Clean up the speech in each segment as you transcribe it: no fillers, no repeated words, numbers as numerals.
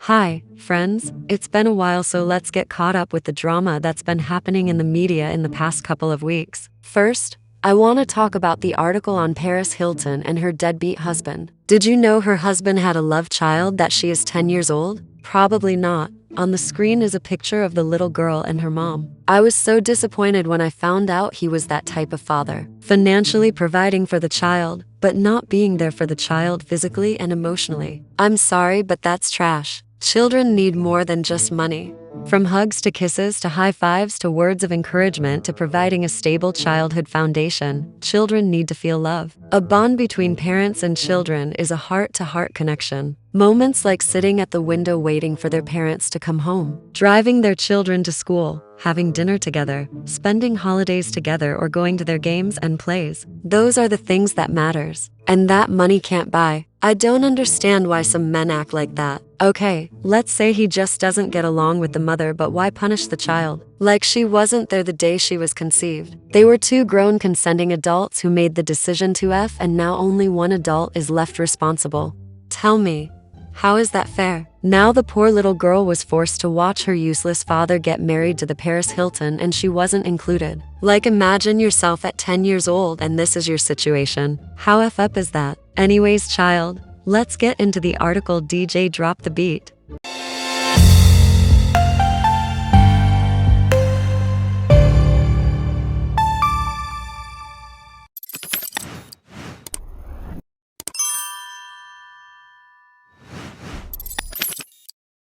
Hi, friends. It's been a while, so let's get caught up with the drama that's been happening in the media in the past couple of weeks. First, I want to talk about the article on Paris Hilton and her deadbeat husband. Did you know her husband had a love child that she is 10 years old? Probably not. On the screen is a picture of the little girl and her mom. I was so disappointed when I found out he was that type of father, financially providing for the child, but not being there for the child physically and emotionally. I'm sorry, but that's trash. Children need more than just money. From hugs to kisses to high fives to words of encouragement to providing a stable childhood foundation, children need to feel love. A bond between parents and children is a heart-to-heart connection. Moments like sitting at the window waiting for their parents to come home, driving their children to school, having dinner together, spending holidays together, or going to their games and plays. Those are the things that matters. And that money can't buy. I don't understand why some men act like that. Okay, let's say he just doesn't get along with the mother, but why punish the child? Like she wasn't there the day she was conceived. They were two grown consenting adults who made the decision to F, and now only one adult is left responsible. Tell me, how is that fair? Now the poor little girl was forced to watch her useless father get married to the Paris Hilton, and she wasn't included. Like, imagine yourself at 10 years old and this is your situation. How F up is that? Anyways, child, let's get into the article. DJ, drop the beat.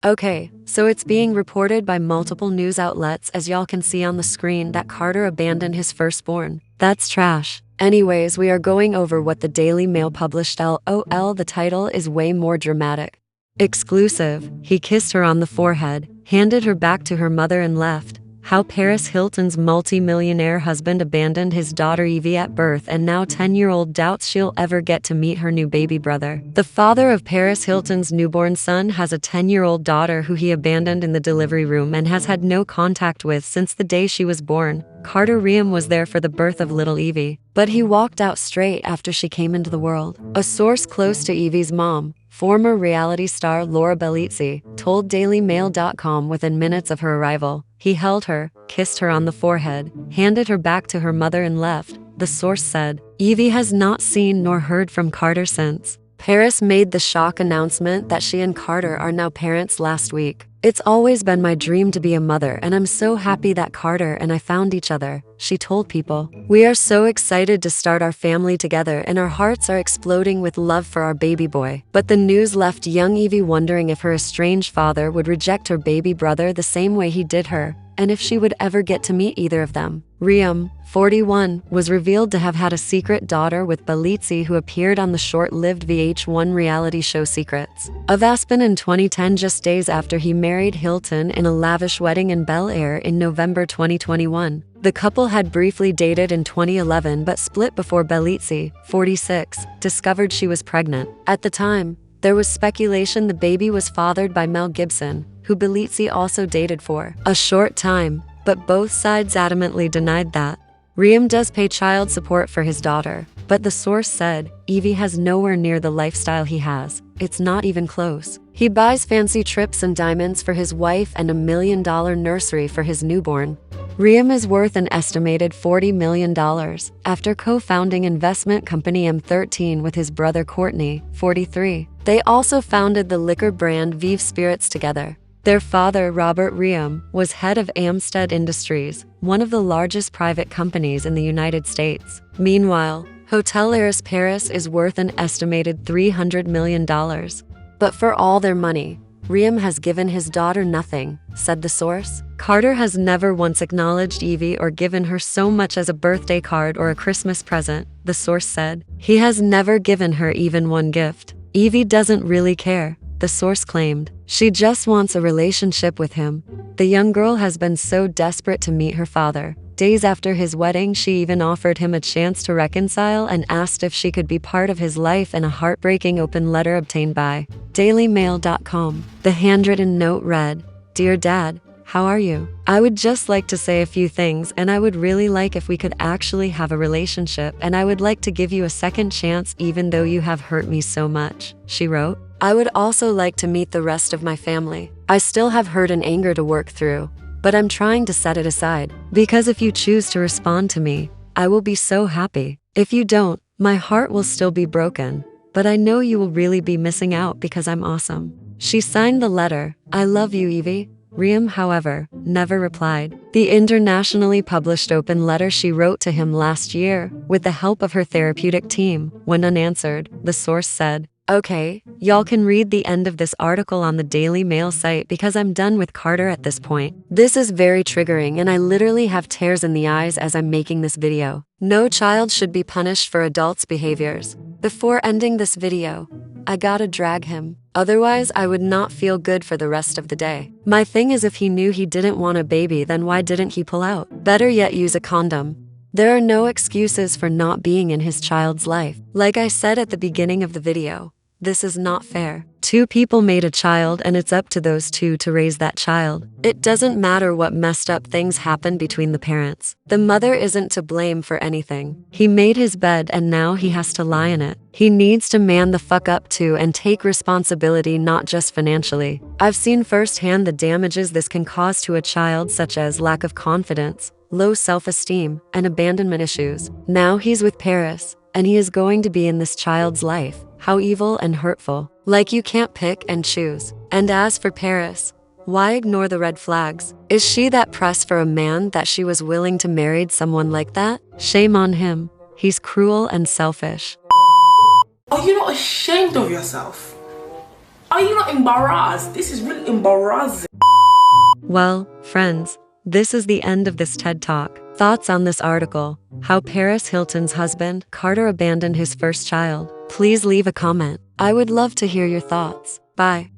Okay, so it's being reported by multiple news outlets, as y'all can see on the screen, that Carter abandoned his firstborn. That's trash. Anyways, we are going over what the Daily Mail published. LOL, the title is way more dramatic. Exclusive: he kissed her on the forehead, handed her back to her mother and left. How Paris Hilton's multi-millionaire husband abandoned his daughter Evie at birth, and now 10-year-old doubts she'll ever get to meet her new baby brother. The father of Paris Hilton's newborn son has a 10-year-old daughter who he abandoned in the delivery room and has had no contact with since the day she was born. Carter Reum was there for the birth of little Evie, but he walked out straight after she came into the world. A source close to Evie's mom, former reality star Laura Bellizzi, told dailymail.com within minutes of her arrival, he held her, kissed her on the forehead, handed her back to her mother and left. The source said, Evie has not seen nor heard from Carter since. Paris made the shock announcement that she and Carter are now parents last week. It's always been my dream to be a mother, and I'm so happy that Carter and I found each other, she told People. We are so excited to start our family together, and our hearts are exploding with love for our baby boy. But the news left young Evie wondering if her estranged father would reject her baby brother the same way he did her, and if she would ever get to meet either of them. Reum, 41, was revealed to have had a secret daughter with Bellizzi, who appeared on the short-lived VH1 reality show Secrets of Aspen in 2010, just days after he married Hilton in a lavish wedding in Bel Air in November 2021. The couple had briefly dated in 2011 but split before Bellizzi, 46, discovered she was pregnant. At the time, there was speculation the baby was fathered by Mel Gibson, who Bellizzi also dated for a short time, but both sides adamantly denied that. Reum does pay child support for his daughter, but the source said, Evie has nowhere near the lifestyle he has. It's not even close. He buys fancy trips and diamonds for his wife and $1 million nursery for his newborn. Reum is worth an estimated $40 million after co-founding investment company M13 with his brother Courtney, 43. They also founded the liquor brand Vive Spirits together. Their father, Robert Reum, was head of Amstead Industries, one of the largest private companies in the United States. Meanwhile, hotel heiress Paris is worth an estimated $300 million. But for all their money, Reum has given his daughter nothing, said the source. Carter has never once acknowledged Evie or given her so much as a birthday card or a Christmas present, the source said. He has never given her even one gift. Evie doesn't really care, the source claimed. She just wants a relationship with him. The young girl has been so desperate to meet her father. Days after his wedding, she even offered him a chance to reconcile and asked if she could be part of his life in a heartbreaking open letter obtained by dailymail.com. The handwritten note read, Dear Dad, how are you? I would just like to say a few things, and I would really like if we could actually have a relationship, and I would like to give you a second chance even though you have hurt me so much, she wrote. I would also like to meet the rest of my family. I still have hurt and anger to work through, but I'm trying to set it aside. Because if you choose to respond to me, I will be so happy. If you don't, my heart will still be broken. But I know you will really be missing out because I'm awesome. She signed the letter. I love you, Evie. Reum, however, never replied. The internationally published open letter she wrote to him last year, with the help of her therapeutic team, went unanswered, the source said. Okay, y'all can read the end of this article on the Daily Mail site because I'm done with Carter at this point. This is very triggering and I literally have tears in the eyes as I'm making this video. No child should be punished for adults' behaviors. Before ending this video, I gotta drag him. Otherwise, I would not feel good for the rest of the day. My thing is, if he knew he didn't want a baby, then why didn't he pull out? Better yet, use a condom. There are no excuses for not being in his child's life. Like I said at the beginning of the video, this is not fair. Two people made a child and it's up to those two to raise that child. It doesn't matter what messed up things happen between the parents. The mother isn't to blame for anything. He made his bed and now he has to lie in it. He needs to man the fuck up too and take responsibility, not just financially. I've seen firsthand the damages this can cause to a child, such as lack of confidence, low self-esteem, and abandonment issues. Now he's with Paris, and he is going to be in this child's life. How evil and hurtful. Like you can't pick and choose. And as for Paris, why ignore the red flags? Is she that pressed for a man that she was willing to marry someone like that? Shame on him. He's cruel and selfish. Are you not ashamed of yourself? Are you not embarrassed? This is really embarrassing. Well, friends, this is the end of this TED Talk. Thoughts on this article? How Paris Hilton's husband, Carter, abandoned his first child? Please leave a comment. I would love to hear your thoughts. Bye.